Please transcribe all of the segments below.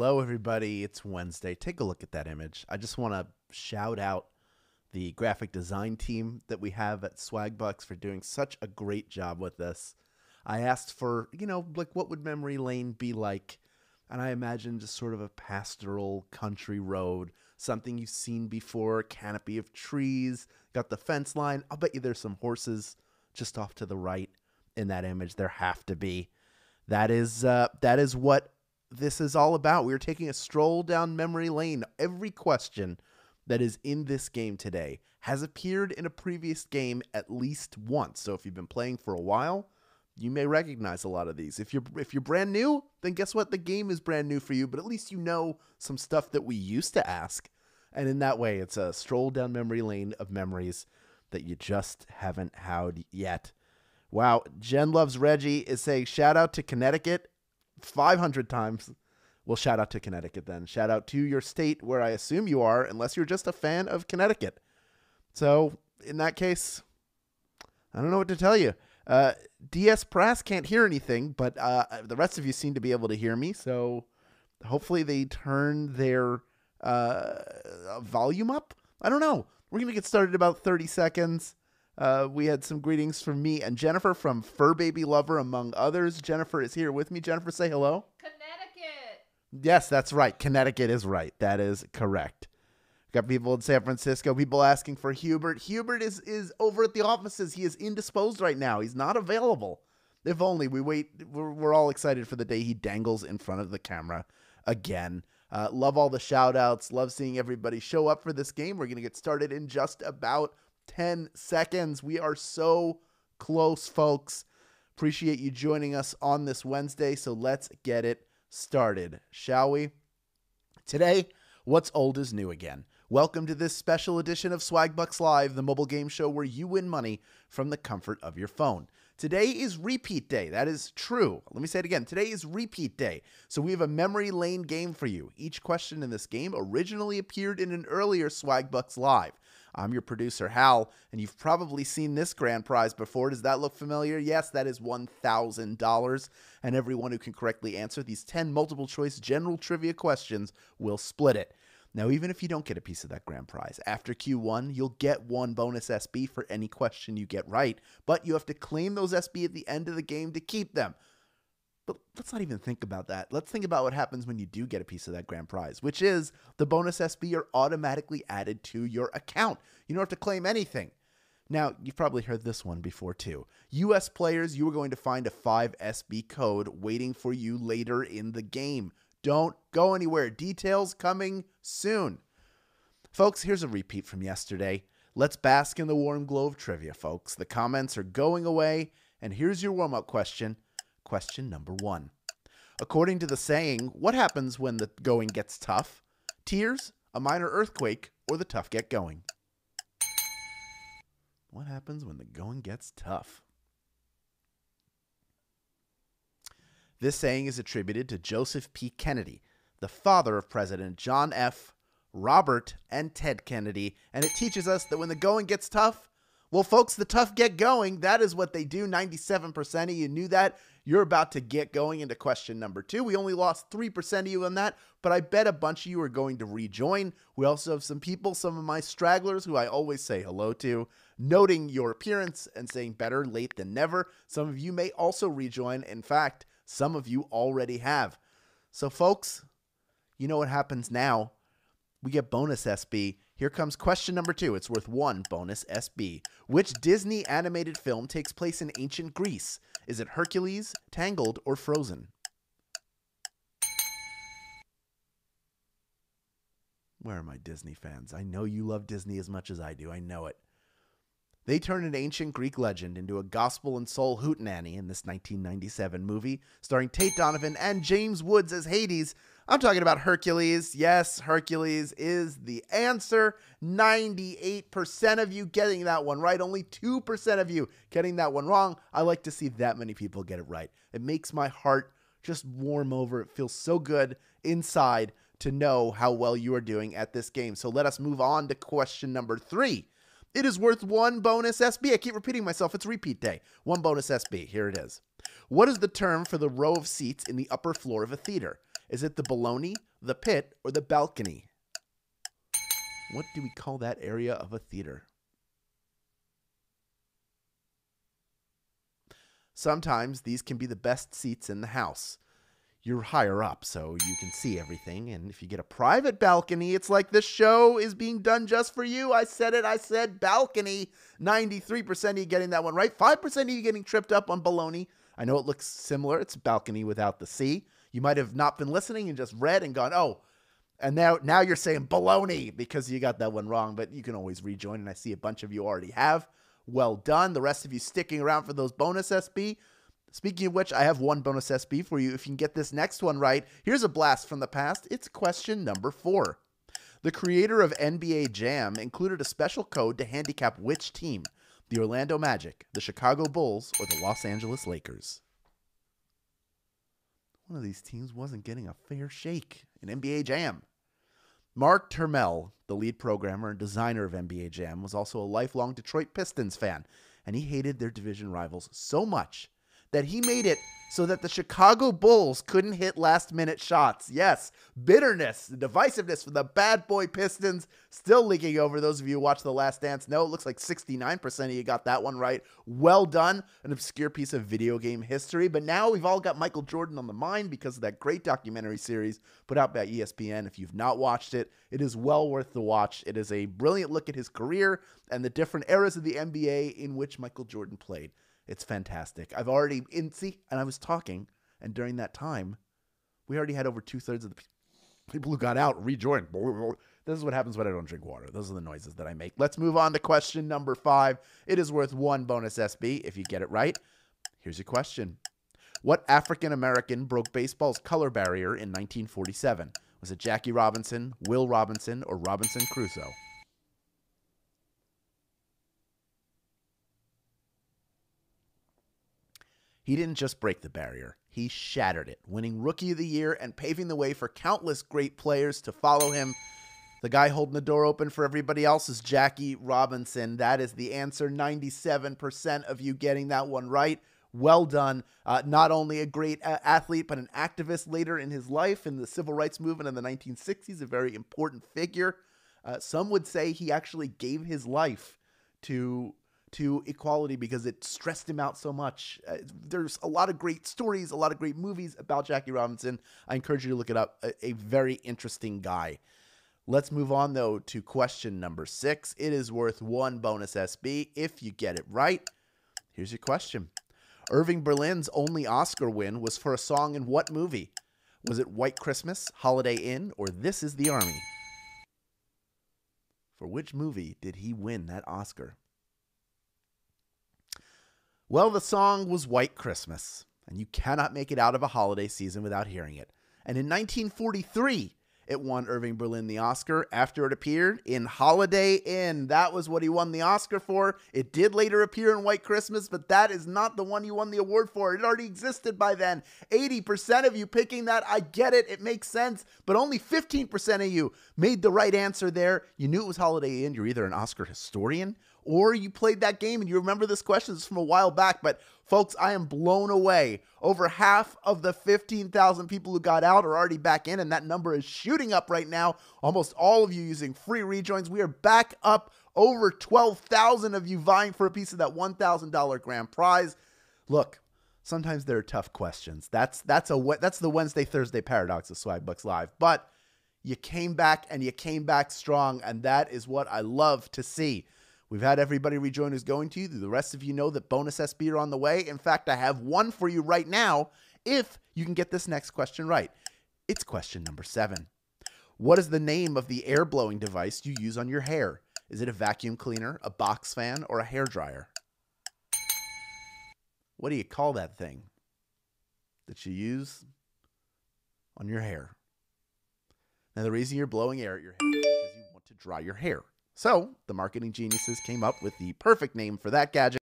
Hello, everybody. It's Wednesday. Take a look at that image. I just want to shout out the graphic design team that we have at Swagbucks for doing such a great job with this. I asked for, like what would memory lane be like? And I imagined just sort of a pastoral country road, something you've seen before, canopy of trees, got the fence line. I'll bet you there's some horses just off to the right in that image. There have to be. That is what this is all about. We're taking a stroll down memory lane. Every question that is in this game today has appeared in a previous game at least once. So if you've been playing for a while, you may recognize a lot of these. If you're brand new, then guess what? The game is brand new for you, but at least you know some stuff that we used to ask. And in that way, it's a stroll down memory lane of memories that you just haven't had yet. Wow, Jen Loves Reggie is saying shout out to Connecticut 500 times. Well, shout out to Connecticut then. Shout out to your state where I assume you are, unless you're just a fan of Connecticut. So in that case, I don't know what to tell you. DS Prass can't hear anything, but the rest of you seem to be able to hear me. So hopefully they turn their volume up. I don't know. We're going to get started in about 30 seconds. We had some greetings from me and Jennifer from Fur Baby Lover, among others. Jennifer is here with me. Jennifer, say hello. Connecticut. Yes, that's right. Connecticut is right. That is correct. Got people in San Francisco, people asking for Hubert. Hubert is over at the offices. He is indisposed right now. He's not available. If only we wait. We're all excited for the day he dangles in front of the camera again. Love all the shout outs. Love seeing everybody show up for this game. We're going to get started in just about 10 seconds. We are so close, folks. Appreciate you joining us on this Wednesday. So let's get it started, shall we? Today, what's old is new again. Welcome to this special edition of Swagbucks Live, the mobile game show where you win money from the comfort of your phone. Today is repeat day. That is true. Let me say it again. Today is repeat day. So we have a memory lane game for you. Each question in this game originally appeared in an earlier Swagbucks Live. I'm your producer, Hal, and you've probably seen this grand prize before. Does that look familiar? Yes, that is $1,000, and everyone who can correctly answer these 10 multiple-choice general trivia questions will split it. Now, even if you don't get a piece of that grand prize, after Q1, you'll get one bonus SB for any question you get right, but you have to claim those SB at the end of the game to keep them. But let's not even think about that. Let's think about what happens when you do get a piece of that grand prize, which is the bonus SB are automatically added to your account. You don't have to claim anything. Now, you've probably heard this one before too. US players, you are going to find a 5 SB code waiting for you later in the game. Don't go anywhere. Details coming soon. Folks, here's a repeat from yesterday. Let's bask in the warm glow of trivia, folks. The comments are going away, and here's your warm-up question. Question number 1. According to the saying, what happens when the going gets tough? Tears, a minor earthquake, or the tough get going? What happens when the going gets tough? This saying is attributed to Joseph P. Kennedy, the father of President John F., Robert, and Ted Kennedy, and it teaches us that when the going gets tough, well, folks, the tough get going. That is what they do. 97% of you knew that. You're about to get going into question number 2. We only lost 3% of you on that, but I bet a bunch of you are going to rejoin. We also have some people, some of my stragglers who I always say hello to, noting your appearance and saying better late than never. Some of you may also rejoin. In fact, some of you already have. So, folks, you know what happens now. We get bonus SB. Here comes question number 2. It's worth 1 bonus SB. Which Disney animated film takes place in ancient Greece? Is it Hercules, Tangled, or Frozen? Where are my Disney fans? I know you love Disney as much as I do. I know it. They turned an ancient Greek legend into a gospel and soul hootenanny in this 1997 movie, starring Tate Donovan and James Woods as Hades. I'm talking about Hercules. Yes, Hercules is the answer. 98% of you getting that one right. Only 2% of you getting that one wrong. I like to see that many people get it right. It makes my heart just warm over. It feels so good inside to know how well you are doing at this game. So let us move on to question number 3. It is worth 1 bonus SB. I keep repeating myself. It's repeat day. 1 bonus SB. Here it is. What is the term for the row of seats in the upper floor of a theater? Is it the baloney, the pit, or the balcony? What do we call that area of a theater? Sometimes these can be the best seats in the house. You're higher up, so you can see everything. And if you get a private balcony, it's like this show is being done just for you. I said balcony. 93% of you getting that one right. 5% of you getting tripped up on baloney. I know it looks similar. It's balcony without the C. You might have not been listening and just read and gone, oh, and now you're saying baloney because you got that one wrong, but you can always rejoin, and I see a bunch of you already have. Well done. The rest of you sticking around for those bonus SB. Speaking of which, I have one bonus SB for you. If you can get this next one right, here's a blast from the past. It's question number 4. The creator of NBA Jam included a special code to handicap which team? The Orlando Magic, the Chicago Bulls, or the Los Angeles Lakers? One of these teams wasn't getting a fair shake in NBA Jam. Mark Turmel, the lead programmer and designer of NBA Jam, was also a lifelong Detroit Pistons fan, and he hated their division rivals so much that he made it so that the Chicago Bulls couldn't hit last-minute shots. Yes, bitterness, divisiveness for the bad boy Pistons still leaking over. Those of you who watch The Last Dance know it looks like 69% of you got that one right. Well done. An obscure piece of video game history. But now we've all got Michael Jordan on the mind because of that great documentary series put out by ESPN. If you've not watched it, it is well worth the watch. It is a brilliant look at his career and the different eras of the NBA in which Michael Jordan played. It's fantastic. I've already, and I was talking, and during that time, we already had over 2/3 of the people who got out rejoined. This is what happens when I don't drink water. Those are the noises that I make. Let's move on to question number 5. It is worth 1 bonus SB if you get it right. Here's your question. What African American broke baseball's color barrier in 1947? Was it Jackie Robinson, Will Robinson, or Robinson Crusoe? He didn't just break the barrier, he shattered it, winning Rookie of the Year and paving the way for countless great players to follow him. The guy holding the door open for everybody else is Jackie Robinson. That is the answer. 97% of you getting that one right. Well done. Not only a great athlete, but an activist later in his life in the civil rights movement in the 1960s, a very important figure. Some would say he actually gave his life to equality because it stressed him out so much. There's a lot of great stories, a lot of great movies about Jackie Robinson. I encourage you to look it up. A very interesting guy. Let's move on, though, to question number 6. It is worth 1 bonus SB if you get it right. Here's your question. Irving Berlin's only Oscar win was for a song in what movie? Was it White Christmas, Holiday Inn, or This Is the Army? For which movie did he win that Oscar? Well, the song was White Christmas, and you cannot make it out of a holiday season without hearing it. And in 1943, it won Irving Berlin the Oscar after it appeared in Holiday Inn. That was what he won the Oscar for. It did later appear in White Christmas, but that is not the one he won the award for. It already existed by then. 80% of you picking that, I get it, it makes sense, but only 15% of you made the right answer there. You knew it was Holiday Inn. You're either an Oscar historian or you played that game and you remember this question. This is from a while back, but folks, I am blown away. Over half of the 15,000 people who got out are already back in, and that number is shooting up right now. Almost all of you using free rejoins. We are back up over 12,000 of you vying for a piece of that $1,000 grand prize. Look, sometimes there are tough questions. That's the Wednesday, Thursday paradox of Swagbucks Live, but you came back and you came back strong, and that is what I love to see. We've had everybody rejoin who's going to. The rest of you know that bonus SB are on the way. In fact, I have one for you right now if you can get this next question right. It's question number 7. What is the name of the air blowing device you use on your hair? Is it a vacuum cleaner, a box fan, or a hair dryer? What do you call that thing that you use on your hair? Now, the reason you're blowing air at your head is because you want to dry your hair. So, the marketing geniuses came up with the perfect name for that gadget.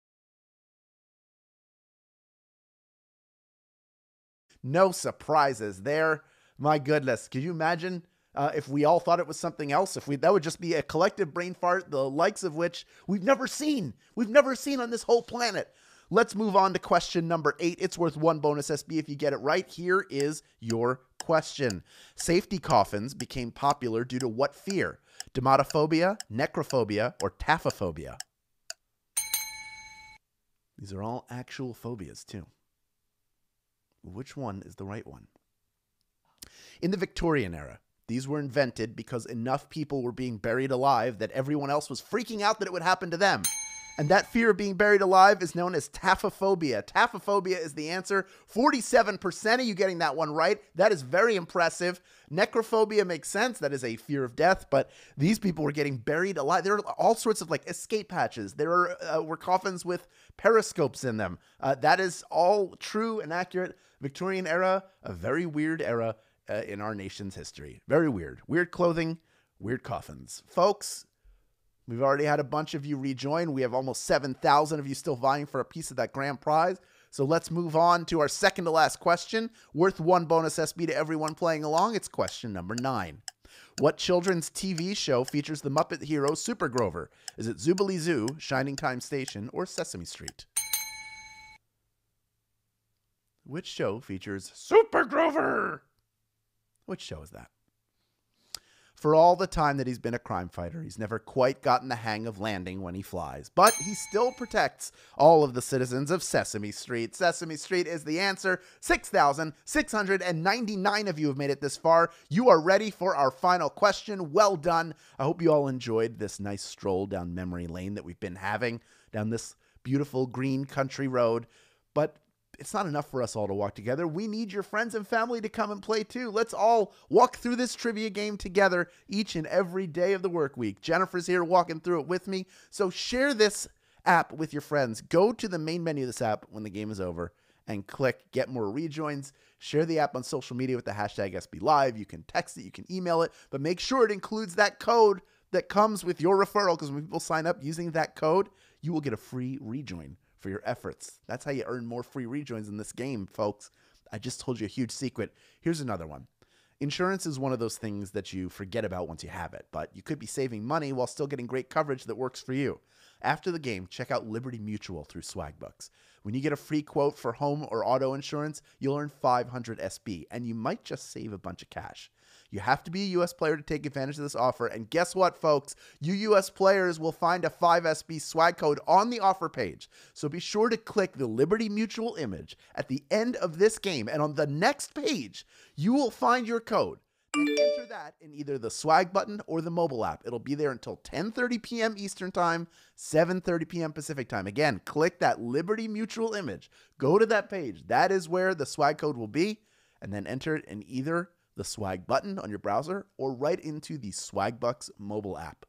No surprises there. My goodness, could you imagine if we all thought it was something else? That would just be a collective brain fart, the likes of which we've never seen. We've never seen on this whole planet. Let's move on to question number 8. It's worth 1 bonus SB if you get it right. Here is your question. Safety coffins became popular due to what fear? Dermatophobia, necrophobia, or taphophobia? These are all actual phobias, too. Which one is the right one? In the Victorian era, these were invented because enough people were being buried alive that everyone else was freaking out that it would happen to them. And that fear of being buried alive is known as taphophobia. Taphophobia is the answer. 47% of you getting that one right. That is very impressive. Necrophobia makes sense. That is a fear of death. But these people were getting buried alive. There are all sorts of like escape hatches. There were coffins with periscopes in them. That is all true and accurate. Victorian era, a very weird era in our nation's history. Very weird. Weird clothing, weird coffins. Folks, we've already had a bunch of you rejoin. We have almost 7,000 of you still vying for a piece of that grand prize. So let's move on to our second to last question, worth 1 bonus SB to everyone playing along. It's question number 9. What children's TV show features the Muppet hero Super Grover? Is it Zoobilee Zoo, Shining Time Station, or Sesame Street? Which show features Super Grover? Which show is that? For all the time that he's been a crime fighter, he's never quite gotten the hang of landing when he flies, but he still protects all of the citizens of Sesame Street. Sesame Street is the answer. 6,699 of you have made it this far. You are ready for our final question. Well done. I hope you all enjoyed this nice stroll down memory lane that we've been having down this beautiful green country road, but it's not enough for us all to walk together. We need your friends and family to come and play too. Let's all walk through this trivia game together each and every day of the work week. Jennifer's here walking through it with me. So share this app with your friends. Go to the main menu of this app when the game is over and click Get More Rejoins. Share the app on social media with the hashtag SBLive. You can text it, you can email it, but make sure it includes that code that comes with your referral, because when people sign up using that code, you will get a free rejoin for your efforts. That's how you earn more free rejoins in this game, folks. I just told you a huge secret. Here's another one. Insurance is one of those things that you forget about once you have it, but you could be saving money while still getting great coverage that works for you. After the game, check out Liberty Mutual through Swagbucks. When you get a free quote for home or auto insurance, you'll earn 500 SB, and you might just save a bunch of cash. You have to be a U.S. player to take advantage of this offer, and guess what, folks? You U.S. players will find a 5SB swag code on the offer page, so be sure to click the Liberty Mutual image at the end of this game, and on the next page, you will find your code. And enter that in either the swag button or the mobile app. It'll be there until 10:30 p.m. Eastern Time, 7:30 p.m. Pacific Time. Again, click that Liberty Mutual image. Go to that page. That is where the swag code will be, and then enter it in either the swag button on your browser or right into the Swagbucks mobile app.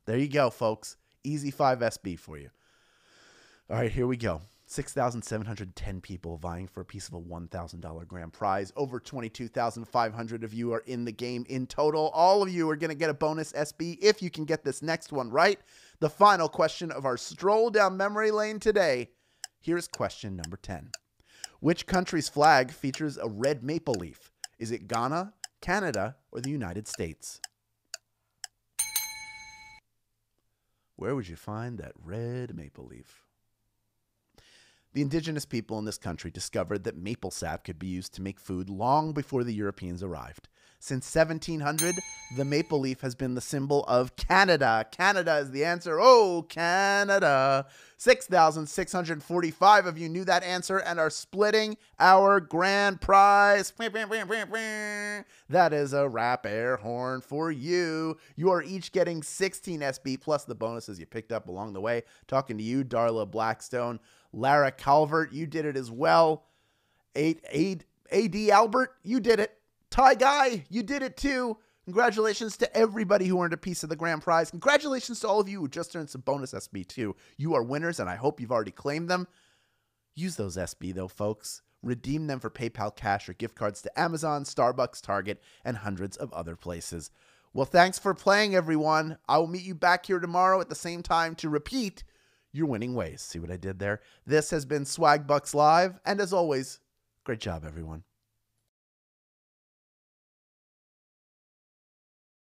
There you go, folks. Easy 5SB for you. All right, here we go. 6,710 people vying for a piece of a $1,000 grand prize. Over 22,500 of you are in the game in total. All of you are going to get a bonus SB if you can get this next one right. The final question of our stroll down memory lane today. Here's question number 10. Which country's flag features a red maple leaf? Is it Ghana, Canada, or the United States? Where would you find that red maple leaf? The indigenous people in this country discovered that maple sap could be used to make food long before the Europeans arrived. Since 1700, the maple leaf has been the symbol of Canada. Canada is the answer. Oh, Canada. 6,645 of you knew that answer and are splitting our grand prize. That is a rap air horn for you. You are each getting 16 SB plus the bonuses you picked up along the way. Talking to you, Darla Blackstone. Lara Calvert, you did it as well. AD Albert, you did it. Ty Guy, you did it too. Congratulations to everybody who earned a piece of the grand prize. Congratulations to all of you who just earned some bonus SB too. You are winners, and I hope you've already claimed them. Use those SB though, folks. Redeem them for PayPal cash or gift cards to Amazon, Starbucks, Target, and hundreds of other places. Well, thanks for playing, everyone. I will meet you back here tomorrow at the same time to repeat your winning ways. See what I did there? This has been Swagbucks Live, and as always, great job, everyone.